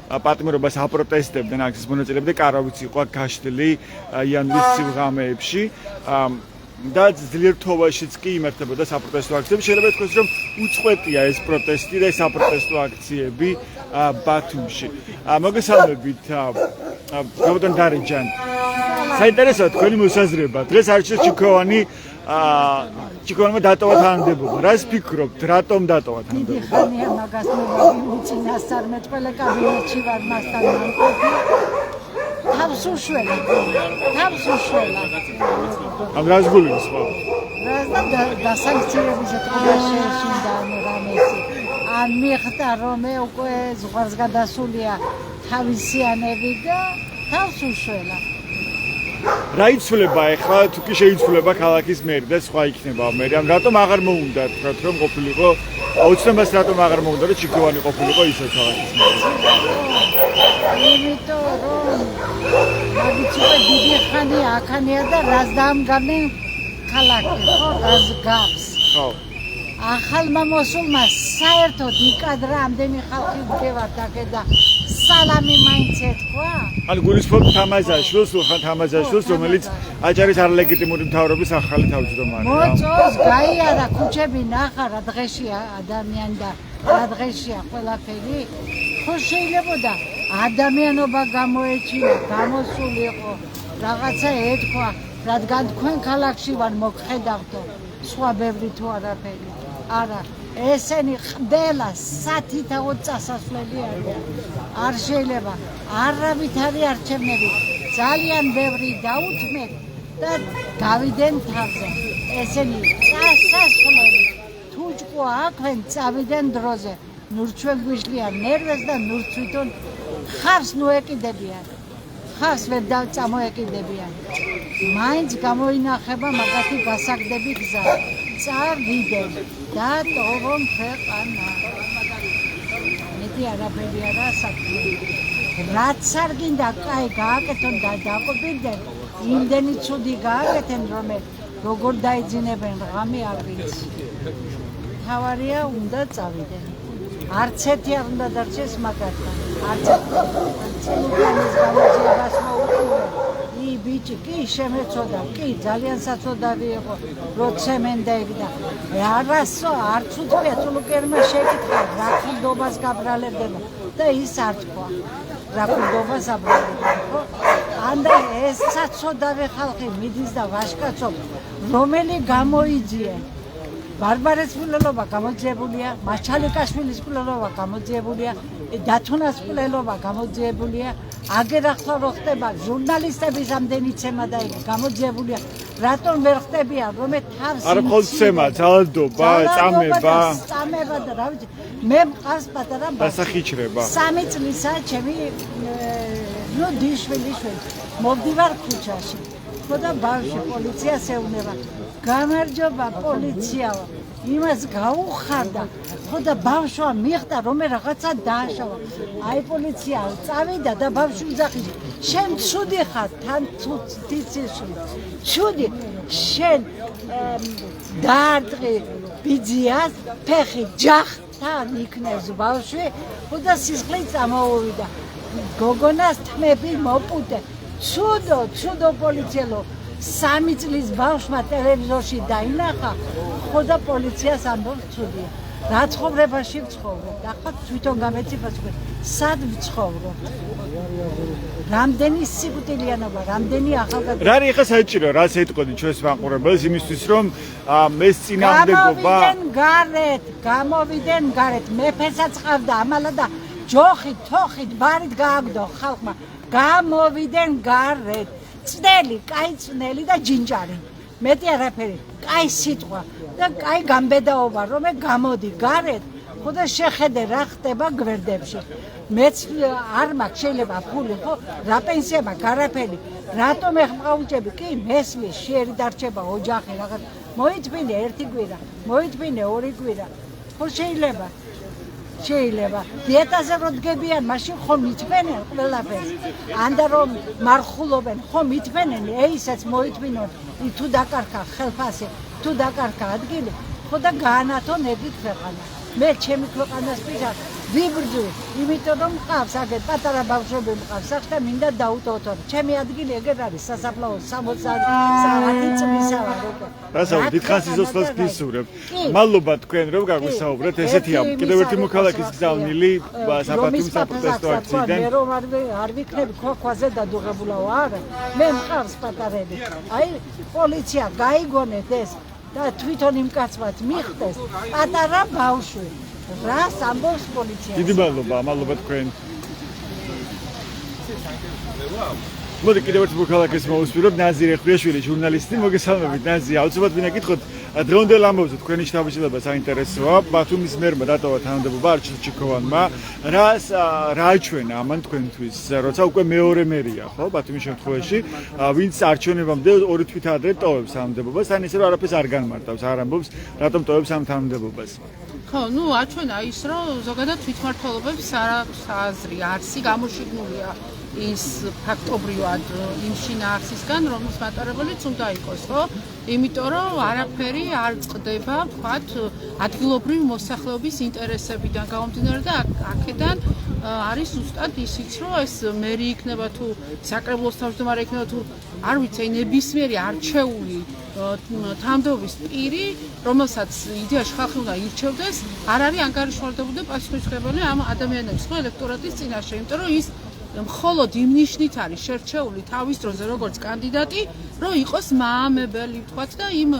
პატიმრობას აპროტესტებდნენ აქციის მონაწილეები და კარავიც იყო გაშლილი იანვრის სიღამეებში. და ძლიერ თოვაშიც კი იმართებოდა საპროტესტო აქციები. შეიძლება ითქვას, რომ უწყვეტია ეს პროტესტი და საპროტესტო აქციები ბათუმში. მოგესალმებით, გაბატონ დარეჯან. საინტერესოა თქვენი მოსაზრება. დღეს არჩევს ჩიქოვანმა დატოვა თანამდებობა. რას ფიქრობთ, რატომ დატოვა თანამდებობა? დიდი ხანია მაგას მოგები უწინასწარ მე ყველა კაბინეტში ვარ მასთან მანკობი. თავს უშველა. ამ რას გულისხმობთ ხო? რას და სანქციების ეთქობაში შეშინდა რამესი. ან მიხდა რომ უკვე ზღვარს გადასულია თავისიანები და თავს უშველა. რა იცვლება ახლა თუ კი შეიცვლება ქალაქის მერი და სხვა იქნება მერი? ან რატომ აღარ მოუნდა თქვათ რომ ყოფილიყო აუცილებლად რატომ აღარ მოუნდა რომ ჩიქოვანი ყოფილიყო ისე ქალაქის მერი? იმიტომ რომ მაგით უკვე დიდი ხანი აქანია და რას დაამგარნენ ქალაქი ხო რას გავს ხო ახალმა მოსულმა საერთოდ იკადრა ამდენი ხალხი მდგევართ აქ და სალამი მაინც ეთქვა. ან გულისხმობთ თამაზაშვილს, უხან თამაზაშვილს, რომელიც აჭარის არლეგიტიმური მთავრობის ახალი თავმჯდომარეა. მოწოს გაიარა ქუჩები ნახა რა დღეშია ადამიანი და რა დღეშია ყველაფერი. ხო შეიძლებოდა ადამიანობა გამოეჩინა, გამოსულიყო, რაღაცა ეთქვა, რადგან თქვენ ქალაქში ვარ მოგხედავთო, სხვა ბევრი თუ არაფერი. არა, ესენი ხდება სათითაოდ წასასვლელი არიან. არ შეიძლება არავითარი არჩევნები ძალიან ბევრი დაუთმეთ და გავიდენ თავზე. ესენი წასასვლელი თუ ჭკუა აქვენ წავიდენ დროზე. ნურ ჩვენ გვიშლიან ნერვებს და ნურ თვითონ ხარს ნუ ეკიდებიან. ხარს ვერ წამოეკიდებიან. მაინც გამოინახება მაგათი გასაგდები გზა. წავიდენ და ტოვონ ქვეყანა. მეტი არაფერი არა საქმე. რაც არ გინდა კაი გააკეთონ და დააკვირდნენ, იმდენი ცუდი გააკეთენ, რომ როგორ დაიძინებენ ღამე არ ვიცი. თავარია უნდა წავიდენ. არც ერთი არ უნდა დარჩეს მაგათთან. არც ცილუგანის გამოძიებას მოუწევენ. ბიჭი კი შემეწოდა, კი ძალიან საწოდავი იყო, რო ცემენდაიგდა. არასო არც უთქვია ცილუგერმა შეკითხა, რა ხილდობას გაბრალებდება და ის არ თქვა. რა ხილდობას აბრალებდება, ხო? ანდა ეს საწოდავი ხალხი მიდის და ვაშკაცობს, რომელი გამოიძიენ. ბარბარეს მკვლელობა გამოძიებულია, მაჩალიკაშვილის მკვლელობა გამოძიებულია, დათუნას მკვლელობა გამოძიებულია, აგერ ახლა რო ხდება ჟურნალისტების ამდენი ცემა და გამოძიებულია. რატომ ვერ ხდებიან, რომ თავს არ მხოლოდ ცემა, ძალადობა, წამება და რა ვიცი, მე მყავს პატარა დასახიჩრება. 3 წლისაა ჩემი დიშვილი მოვდივარ ქუჩაში. ხო და ბავშვი პოლიციას ეუბნება. გამარჯობა პოლიციაო, იმას გაუხარდა, ხო და ბავშვა მიხვდა რომ რაღაცა დააშავა. აი პოლიცია წავიდა და ბავშვი უძახის, შენ ცუდი ხარ, თან თიცისში. ცუდი, შენ დაარტყი ბიძიას, ფეხი ჯახთან იქნებს ბავშვი, ხო და სისხლი წამოუვიდა. გოგონას თმები მოპუტე. ცუდო პოლიციელო. 3 წლის ბავშვმა ტელევიზორში დაინახა, ხო და პოლიციას ამბობს ცუდია. რა ცხოვრებაში ვცხოვრობ და ახლა თვითონ გამეციფას ვქენ სად ვცხოვრობ რამდენი სიკვდილიანობა რამდენი ახალგაზრდა რა არის ახლა საჭირო რა ეთყოდი ჩვენს მაყურებელს იმისთვის რომ ეს წინააღმდეგობა გამოვიდნენ გარეთ მეფესაც ყავდა ამალა და ჯოხით თოხით ბარით გააგდო ხალხმა გამოვიდნენ გარეთ წნელი კაი წნელი და ჯინჯარი მეტი არაფერი კაი სიტყვა და კაი გამბედაობა რომ გამოდი გარეთ ხოდა შეხედე რა ხდება გვერდებში მეც არ მაქვს შეიძლება ფული ხო რა პენსია მაქვს არაფერი რატომ ეხმაუჭები კი მესმის შეერი დარჩება ოჯახი რაღაც მოითმინე ერთი კვირა მოითმინე ორი კვირა ხო შეიძლება დიეტაზე რო დგებიან მაშინ ხომ მithმენენ ყველაფერს ანდა რომ მარხულობენ ხომ მithმენენ ეისაც მოითმინონ თუ დაკარგა ხელფასი თუ დაკარგა ადგილი ხო და გაანათონ ეგით ქვეყანა მე ჩემი ქვეყანას პირად ვიბრძვი იმიტომ რომ მყავს აგეთ პატარა ბავშვები მყავს სახ და მინდა დაუტოვო ჩემი ადგილი ეგერ არის სასაფლაო 60 წლისა ვარ უკვე რასაო დიდხანს იზოსლას გისურვებ მადლობა თქვენ რომ გაგვისაუბრეთ ესეთია კიდევ ერთი მოქალაქის გზავნილი საპატიმ საპროტესტო აქციიდან მე რომ არ ვიქნები ქვაზე დადუღებულაო არა მე მყავს პატარები აი პოლიცია გაიგონეთ ეს და თვითონ იმ კაცმაც მიხდეს პატარა ბავშვი რას ამბობს პოლიცია დიდი მადლობა თქვენ მოდი კიდევ ერთი მოქალაქის მოусვიროთ ნაზირ ეხვრიაშვილი ჟურნალისტი მოგესალმებით ნაზი აუცილებლად ვინა გითხოთ დღევანდელ ამბავზე თქვენი შთაბეჭდილება საინტერესოა ბათუმის მერმა დატოვა თანამდებობა არჩილ ჩიქოვანმა რა აჩვენა ამან თქვენთვის როცა უკვე მეორე მერია ხო ბათუმის შემთხვევაში ვინც არჩევნებამდე ორი თვით ადრე ტოვებს თანამდებობას ან ისე რომ არაფერს არ განმარტავს არ ამბობს რატომ ტოვებს ამ თანამდებობას ხო, აჩვენა ის, რომ ზოგადად თვითმმართველობებს აზრი არსი გამოშიგნულია ის ფაქტობრივად იმ შინაარსისგან, რომლის მატარებელიც უნდა იყოს, ხო? იმიტომ რომ არაფერი არ წყდება, ვთქვათ, ადგილობრივი მოსახლეობის ინტერესებიდან გამომდინარე და აქედან არის ზუსტად ისიც, რომ ეს მერი იქნება თუ საკრებულოს თავმჯდომარე იქნება თუ არ ვიცი, ნებისმიერი არჩეული თანამდებობის პირი, რომელსაც იდეაში ხალხი უნდა ირჩევდეს, არ არის ანგარიშვალდებული და პასუხისმგებელი ამ ადამიანების ხო ელექტორატის წინაშე, იმიტომ რომ ის მხოლოდ იმ ნიშნით არის შერჩეული თავის დროზე როგორც კანდიდატი, რომ იყოს მაამებელი, ვთქვათ და იმ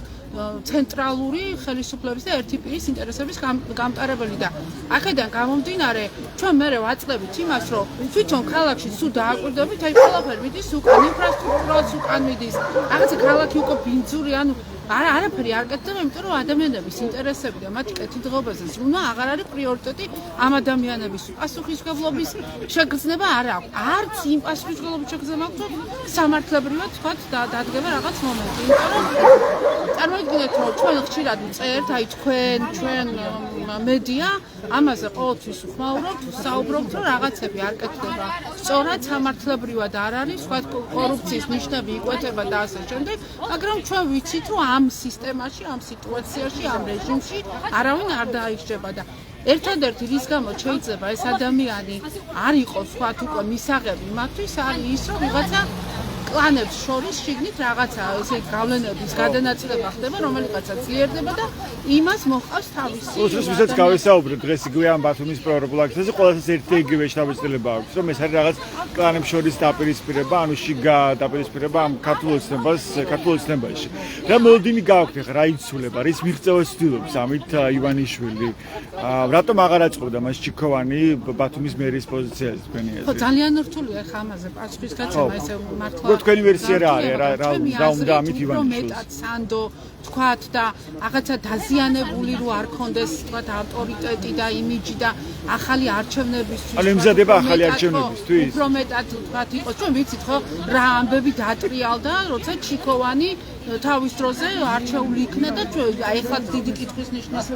ცენტრალური ხელისუფლების და ერთი პირის ინტერესების გამტარებელი და აქედან გამომდინარე ჩვენ მერე ვაწყდებით იმას, რომ თვითონ ქალაქში სულ დააკვირდებით, აი ყველაფერი მიდის უკან, ინფრასტრუქტურაც უკან მიდის, რაღაცა ქალაქი უკვე ბინძური, ანუ არაფერი არ კეთდება, იმიტომ რომ ადამიანების ინტერესები და მათი კეთილდღეობაზე ზრუნვა აღარ არის პრიორიტეტი ამ ადამიანების პასუხისმგებლობის შეგრძნება არ აქვს. არც იმ პასუხისმგებლობის შეგრძნება აქვს, რომ სამართლებრივად თქვათ დადგება რაღაც მომენტი. იმიტომ რომ წარმოიდგინეთ, რომ ჩვენ ხშირად ვწერთ, აი ჩვენ მედია ამაზე ყოველთვის ვხმაურობთ, საუბრობთ, რომ რაღაცები არ კეთდება. სწორად სამართლებრივად არ არის, თქვათ კორუფციის ნიშნები იკვეთება და ასე შემდეგ, მაგრამ ჩვენ ვიცით, რომ ამ სისტემაში, ამ სიტუაციაში, ამ რეჟიმში არავინ არ დაიჭრება და ერთადერთი რის გამოც შეიძლება ეს ადამიანი არ იყოს ვთქვათ უკვე მისაღები მათთვის არის ის რომ ვიღაცა კლანებს შორის შიგნით რაღაცა ესე გავლენების გადანაწილება ხდება რომელიღაცა ძლიერდება და იმას მოყავს თავისი უცებს ვისაც გავესაუბრეთ დღეს იგივე ამ ბათუმის პროექტულ აქციაზე ყველასას ერთი იგივე შთაბეჭდილება აქვს რომ ეს არის რაღაც კლანებს შორის დაპირისპირება ანუ შიგა დაპირისპირება ამ ქართულ ოცნებაში რა მოლოდინი გააქვთ ახლა რა იცულება რის მიღწევას ცდილობს ამით ივანიშვილი რატომ აღარ აწყობდა მას ჩიქოვანი ბათუმის მერის პოზიციაზე თქვენი აზრით ხო ძალიან რთულია ახლა ამაზე პასუხის გაცემა ესე მართლა თქვენი ვერსია რა არის რა უნდა ამით ივანიშვილს მეტად სანდო თქვათ და რაღაცა დაზიანებული რო არ კონდეს თქვათ ავტორიტეტი და იმიჯი და ახალი არჩევნებისთვის ანუ იმზადება ახალი არჩევნებისთვის უფრო მეტად თქვათ იყოს ჩვენ ვიცით ხო რა ამბები დატრიალდა როცა ჩიქოვანი თავის დროზე არჩეული იქნა და აი ახლა დიდი კითხვის ნიშნის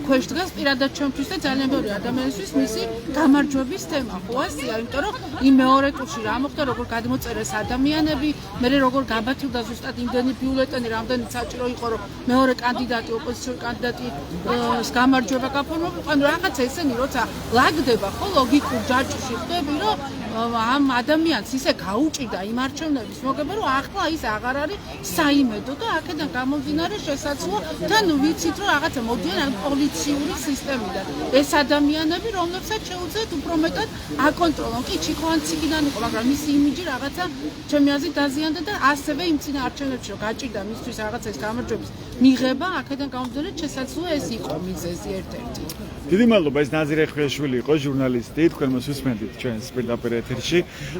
ქვეშ დგას პირადად ჩვენთვის და ძალიან ბევრი ადამიანისთვის მისი გამარჯვების თემა ხო ასეა იმიტომ რომ იმ მეორე ტურში რა მოხდა როგორ გადმოწერეს ადამიანები მე როგორ გაბათილდა ზუსტად იმდენი ბიულეტენი რამდენი საჭირო იყო რომ მეორე კანდიდატი ოპოზიციური კანდიდატის გამარჯვება გაფორმებულიყო ანუ რაღაცა ესენი როცა ლაგდება ხო ლოგიკურ ჯაჭვში ხდები რომ ამ ადამიანს ისე გაუჭირდა იმ არჩევნების მოგება, რომ ახლა ის აღარ არის საიმედო და აქედან გამომდინარე შესაძლოა თან ვიცით, რომ რაღაცა მოდიან ამ პოლიციური სისტემიდან. ეს ადამიანები, რომლებსაც შეუძლიათ უფრო მეტად აკონტროლონ. კი, ჩიქოვანციკიდან იყო, მაგრამ მისი იმიჯი რაღაცა ჩემი აზრით დაზიანდა და ასევე იმ წინა არჩევნებში რომ გაჭირდა მისთვის რაღაცა ეს გამარჯვების მიღება, აქედან გამომდინარე შესაძლოა ეს იყო მიზეზი ერთ-ერთი. დიდი მადლობა, ეს ნაზირე ხვიაშვილი იყო ჟურნალისტი, თქვენ მას უსმენთ ჩვენს პირდაპირ ეთერში.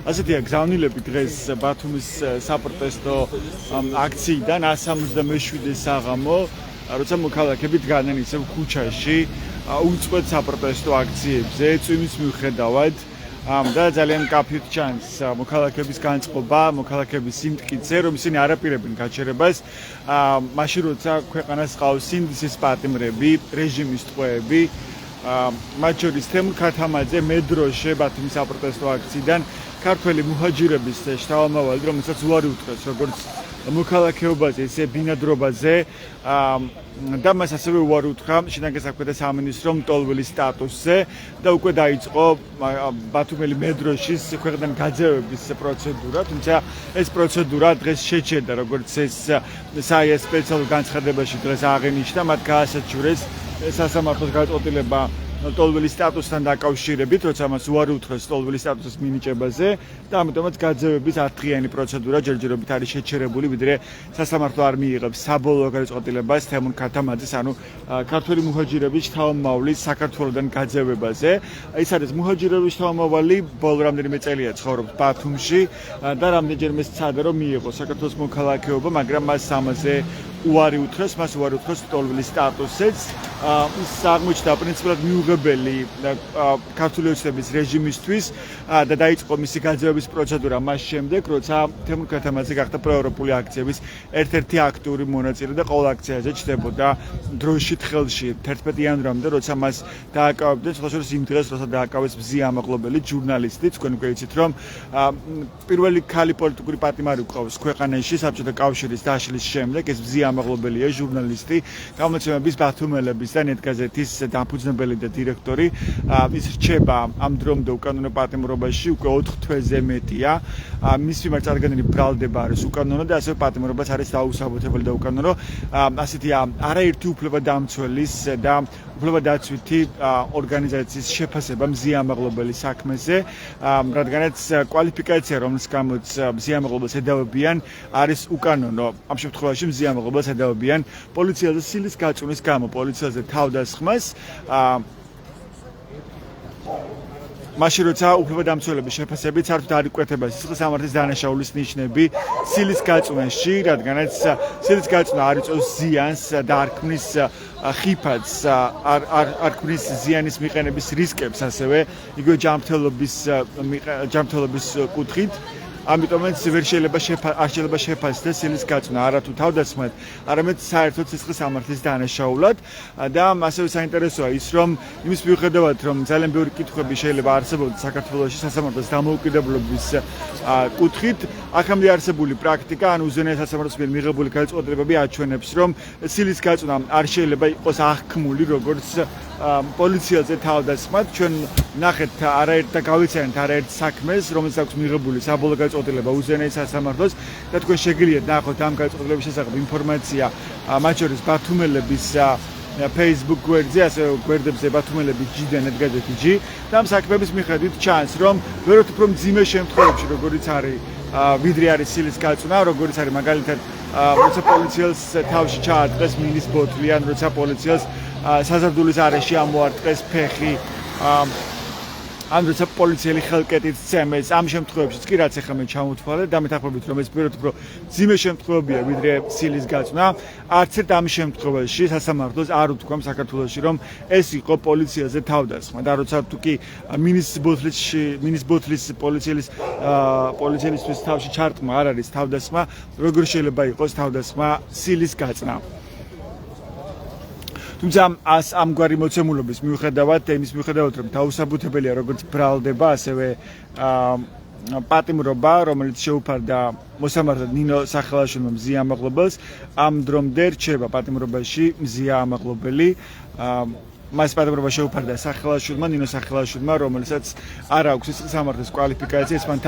ასეთია გზავნილები დღეს ბათუმის საპროტესტო აქციიდან 177 საღამო, როცა მოქალაქეები დგანან ისევ ქუჩაში უწყვეტ საპროტესტო აქციებზე, წვიმის მიუხედავად და ძალიან კაფით ჩანს მოქალაქეების განწყობა, მოქალაქეების სიმტკიცე, რომ ისინი არ აპირებენ გაჩერებას, მაშინ როცა ქვეყანას ყავს სინდისის პატიმრები, რეჟიმის ტყვეები, მათ შორის თემურ ქათამაძე მედროშე ბათუმის საპროტესტო აქციიდან ქართველი მუჰაჯირების შთამომავალი, რომელსაც უარი უთხრეს როგორც მოქალაქეობაზე, ისე ბინადრობაზე და მას ასევე უარი უთხრა შინაგანსაქმეთა სამინისტრომ მტოლველის სტატუსზე და უკვე დაიწყო ბათუმელი მედროშის ქვეყნიდან გაძევების პროცედურა, თუმცა ეს პროცედურა დღეს შეჩერდა, როგორც ეს საიას სპეციალურ განცხადებაში დღეს აღენიშნა, მათ გაასაჩურეს სასამართლოს გადაწყვეტილება მტოლველის სტატუსთან დაკავშირებით, როცა მას უარი უთხრეს მტოლველის სტატუსის მინიჭებაზე და ამიტომაც გაძევების 10 დღიანი პროცედურა ჯერჯერობით არის შეჩერებული, ვიდრე სასამართლო არ მიიღებს საბოლოო გადაწყვეტილებას თემურ ქათამაძის, ანუ ქართველი მუჰაჯირების შთამომავლის საქართველოდან გაძევებაზე. ეს არის მუჰაჯირების შთამომავალი, ბოლო რამდენიმე წელია ცხოვრობს ბათუმში და რამდენჯერმე სცადა რომ მიიღო საქართველოს მოქალაქეობა, მაგრამ მას ამაზე უარი უთხრეს, მას უარი უთხრეს მტოლველის სტატუსიც. ის აღმოჩნდა პრინციპულად მიუღებელი ქართული ოცნების რეჟიმისთვის და დაიწყო მისი გაძევების პროცედურა მას შემდეგ, როცა თემურ ქათამაძე გახდა პროევროპული აქციების ერთ-ერთი აქტიური მონაწილე და ყოველ აქციაზე ჩნდებოდა დროშით ხელში 11 იანვრამდე, როცა მას დააკავებდნენ, სხვადასხვა იმ დღეს, როცა დააკავეს მზია ამაღლობელი ჟურნალისტი, თქვენ უკვე იცით, რომ პირველი ქალი პოლიტიკური პატიმარი ყავს ქვეყანაში საბჭოთა კავშირის დაშლის შემდეგ, ეს მზია ამაღლობელია ჟურნალისტი, გამოცემების ბათუმელების და ნეტგაზეთის დამფუძნებელი და დირექტორი. ის რჩება ამ დრომდე უკანონო პატიმრობაში უკვე 4 თვეზე მეტია. მის მიმართ წარგანილი ბრალდება არის უკანონო და ასევე პატიმრობაც არის დაუსაბუთებელი და უკანონო. ასეთია არაერთი უფლებადამცველის და უფლებადაცვითი ორგანიზაციის შეფასება მზია ამაღლობელის საქმეზე, რადგანაც კვალიფიკაცია, რომელს გამოც მზია ამაღლობელს ედავებიან, არის უკანონო. ამ შემთხვევაში მზია ამაღლობელს ედავებიან პოლიციაზე სილის გაწვნის გამო, პოლიციაზე თავდასხმას, მაშინ როცა უფლებადამცველების შეფასებით საერთოდ არ იკვეთება სისხლის სამართლის დანაშაულის ნიშნები სილის გაწვნაში, რადგანაც სილის გაწვნა არ იწვევს ზიანს და არ ქმნის ხიფათს, არ ქმნის ზიანის მიყენების რისკებს, ასევე იგივე ჯანმრთელობის კუთხით. ამიტომაც ვერ შეიძლება შეფასდეს სილის გაწვნა არათუ თავდასხმად, არამედ საერთოდ სისხლის სამართლის დანაშაულად და ასევე საინტერესოა ის, რომ იმის მიუხედავად, რომ ძალიან ბევრი კითხვები შეიძლება არსებობდეს საქართველოში სასამართლოს დამოუკიდებლობის კუთხით, აქამდე არსებული პრაქტიკა, ან უზენაეს სასამართლოს მიერ მიღებული გადაწყვეტილებები აჩვენებს, რომ სილის გაწვნა არ შეიძლება იყოს აღქმული როგორც პოლიციაზე თავდასხმად. ჩვენ ნახეთ არაერთ და გავიცანეთ არაერთ საქმეს, რომელსაც აქვს მიღებული საბოლოო გადაწყვეტილება უზენაეს სასამართლოს და თქვენ შეგიძლიათ ნახოთ ამ გადაწყვეტილების შესახებ ინფორმაცია, მათ შორის ბათუმელების Facebook გვერდზე, ასევე გვერდებზე ბათუმელების G და ნეტგაზეთი G და ამ საქმეების მიხედვით ჩანს, რომ ვეროთ უფრო მძიმე შემთხვევებში, როგორიც არის ვიდრე არის სილის გაწვნა, როგორიც არის მაგალითად როცა პოლიციელს თავში ჩაარტყეს მინის ბოთლი, ან როცა პოლიციელს საზარდულის არეში ამოარტყეს ფეხი, ან როცა პოლიციელი ხელკეტით ცემეს, ამ შემთხვევებშიც კი რაც ახლა მე ჩამოვთვალე და მეთანხმებით, რომ ეს ვეროთ უფრო მძიმე შემთხვევებია ვიდრე სილის გაწვნა, არც ერთ ამ შემთხვევაში სასამართლოს არ უთქვამ საქართველოში, რომ ეს იყო პოლიციაზე თავდასხმა და როცა თუ კი მინის ბოთლის პოლიციელისთვის თავში ჩარტყმა არ არის თავდასხმა, როგორ შეიძლება იყოს თავდასხმა სილის გაწნა. თუმცა ამგვარი მოცემულობის მიუხედავად, იმის მიუხედავად, რომ დაუსაბუთებელია როგორც ბრალდება, ასევე პატიმრობა, რომელიც შეუფარდა მოსამართლედ ნინო სახელაშვილმა მზია ამაღლობელს, ამ დრომდე რჩება პატიმრობაში მზია ამაღლობელი. მას პატიმრობა შეუფარდა სახელაშვილმა, ნინო სახელაშვილმა, რომელსაც არ აქვს ეს სამართლის კვალიფიკაცია, ეს მან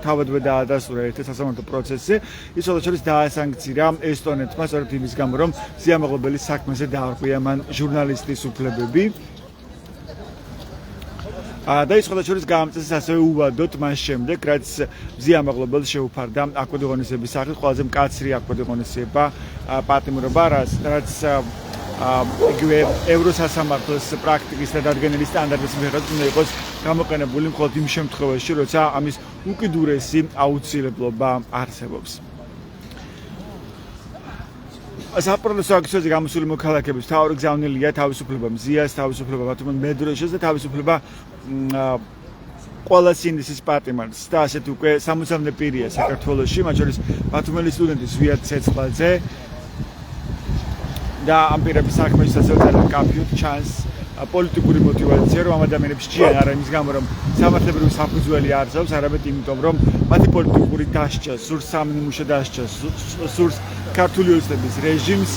თავადვე დაადასტურა ერთ სასამართლო პროცესზე. ის შესაძლოა დაასანქცირა ესტონეთმა, სწორედ იმის გამო, რომ სიამაყობელი საქმეზე დაარღვია მან ჟურნალისტის უფლებები. და ის შესაძლოა გამწეს ასევე უვადოთ მას შემდეგ, რაც სიამაყობელს შეუფარდა აკვედიღონისების სახით, ყველაზე მკაცრი აკვედიღონისება პატიმრობა, რაც იგივე ევროსასამართლოს პრაქტიკის და დადგენილი სტანდარტის მიხედვით უნდა იყოს გამოყენებული მხოლოდ იმ შემთხვევაში, როცა ამის უკიდურესი აუცილებლობა არსებობს. საპროტესტო აქციაზე გამოსული მოქალაქეების მთავარი გზავნილია თავისუფლება მზიას, თავისუფლება ბათუმან მედროშეს და თავისუფლება ყველა სინდისის პატიმარს და ასეთი უკვე 60-მდე პირია საქართველოში, მათ შორის ბათუმელი სტუდენტი ზვიად ცეცხლაძე და ამ პირების საქმეში ასევე ძალიან კაფიოდ ჩანს პოლიტიკური мотиваცია, რომ ამ ადამიანებს ჭიან არა იმის გამო, რომ სამართლებრივი საფუძველი არსებობს, არამედ იმიტომ, რომ მათი პოლიტიკური დასჯა, სურს სამინიმუშო დასჯა, სურს ქართული ოცნების რეჟიმს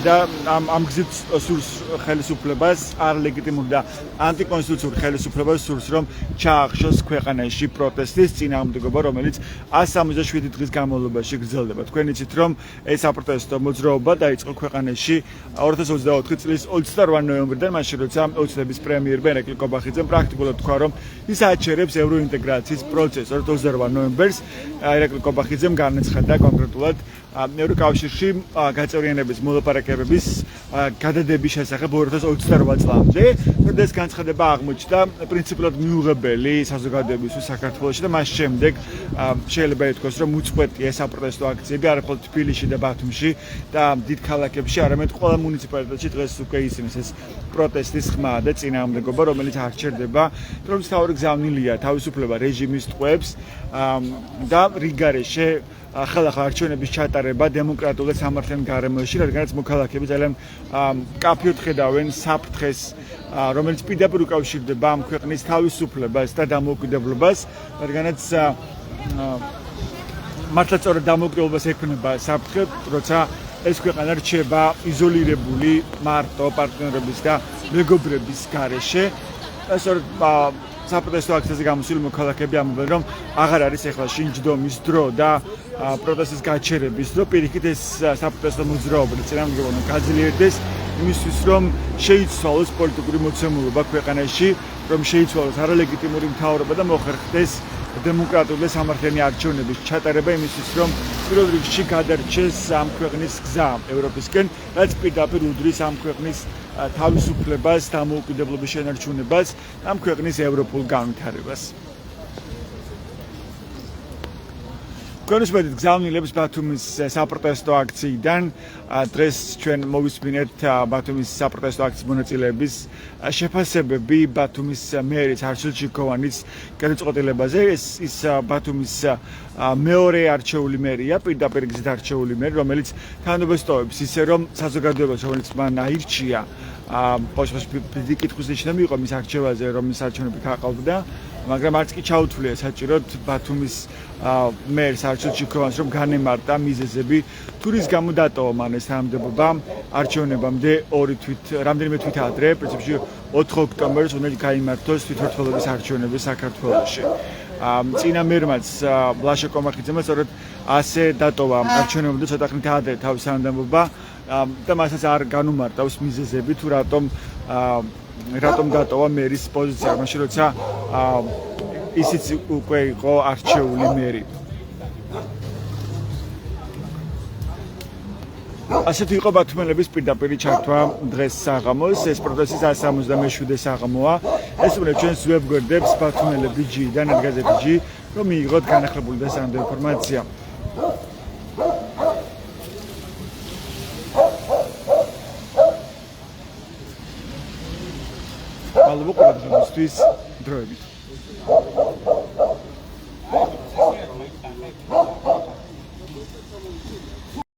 და ამ გზით სურს ხელისუფლებას, არ ლეგიტიმურ და ანტიკონსტიტუციურ ხელისუფლებას სურს, რომ ჩაახშოს ქვეყანაში პროტესტის წინააღმდეგობა, რომელიც 167 დღის განმავლობაში გრძელდება. თქვენ იცით, რომ ეს საპროტესტო მოძრაობა დაიწყო ქვეყანაში 2024 წლის 28 ნოემბრიდან, მაშინ როცა ოცნების პრემიერ ბერეკლი კობახიძემ პრაქტიკულად თქვა, რომ ის აჩერებს ევროინტეგრაციის პროცესს. 28 ნოემბერს ირაკლი კობახიძემ განაცხადა კონკრეტულად ევროკავშირში გაწევრიანების მოლაპარაკებების გადადების შესახებ 2028 წლამდე. ეს განცხადება აღმოჩნდა პრინციპულად მიუღებელი საზოგადოებისთვის საქართველოში და მას შემდეგ შეიძლება ითქვას, რომ უწყვეტია საპროტესტო აქციები არა მხოლოდ თბილისში და ბათუმში და დიდ ქალაქებში, არამედ ყველა მუნიციპალიტეტში დღეს უკვე ისმის ეს პროტესტის ხმა და წინააღმდეგობა, რომელიც არ ჩერდება, რომელიც თავი გზავნილია თავისუფლება რეჟიმის ტყვეებს და რიგარეშე ახალ-ახალ არჩევნების ჩატარება დემოკრატიულ და სამართლიან გარემოში, რადგანაც მოქალაქეები ძალიან კაფიოდ ხედავენ საფრთხეს, რომელიც პირდაპირ უკავშირდება ამ ქვეყნის თავისუფლებას და დამოუკიდებლობას, რადგანაც მართლაც სწორედ დამოუკიდებლობას ექმნება საფრთხე, როცა ეს ქვეყანა რჩება იზოლირებული მარტო პარტნიორების და მეგობრების გარეშე. სწორედ საპროტესტო აქციაზე გამოსული მოქალაქეები ამბობენ, რომ აღარ არის ეხლა შინჯდომის დრო და პროტესტის გაჩერების დრო, პირიქით ეს საპროტესტო მოძრაობა და წინააღმდეგობა გაძლიერდეს იმისთვის, რომ შეიცვალოს პოლიტიკური მოცემულობა ქვეყანაში, რომ შეიცვალოს არალეგიტიმური მთავრობა და მოხერხდეს დემოკრატიული და სამართლიანი არჩევნების ჩატარება იმისთვის, რომ პირველ რიგში გადარჩეს ამ ქვეყნის გზა ევროპისკენ, რაც პირდაპირ უდრის ამ ქვეყნის თავისუფლებას, დამოუკიდებლობის შენარჩუნებას, ამ ქვეყნის ევროპულ განვითარებას. კონსპექტ გზავნილებს ბათუმის საპროტესტო აქციიდან დღეს ჩვენ მოვისმინეთ ბათუმის საპროტესტო აქციის მონაწილეების შეფასებები ბათუმის მერის არჩილ ჩიქოვანის გადაწყვეტილებაზე. ის ბათუმის მეორე არჩეული მერია, პირდაპირ გზით არჩეული მერი, რომელიც თანადობას ტოვებს ისე, რომ საზოგადოებას, რომელიც მან აირჩია, პოსტი კითხვის ნიშნები იყო მის არჩევაზე, რომ ის არჩევნები გაყალბდა, მაგრამ არც კი ჩაუთვლია საჭიროდ ბათუმის მერს არჩილ ჩიქოვანს, რომ განემარტა მიზეზები, თუ რის გამო დატოვა მან ეს თანამდებობა არჩევნებამდე რამდენიმე თვით ადრე, პრინციპში 4 ოქტომბერს უნდა გაიმართოს თვითმმართველობის არჩევნები საქართველოში. წინა მერმაც ლაშა კომახიძემაც სწორედ ასე დატოვა არჩევნებამდე ცოტა ხნით ადრე თავის თანამდებობა და მასაც არ განუმარტავს მიზეზები, თუ რატომ დატოვა მერის პოზიცია, მაშინ როცა ისიც უკვე იყო არჩეული მერი. ასეთი იყო ბათუმელების პირდაპირი ჩართვა დღეს საღამოს, ეს პროტესტის 177 საღამოა. ეს უნდა ჩვენ ვებგვერდებს ბათუმელები ჯიდან, გაზეთი ჯი, რომ მიიღოთ განახლებული და სანდო ინფორმაცია. მადლობა ყველასთვის დროებით.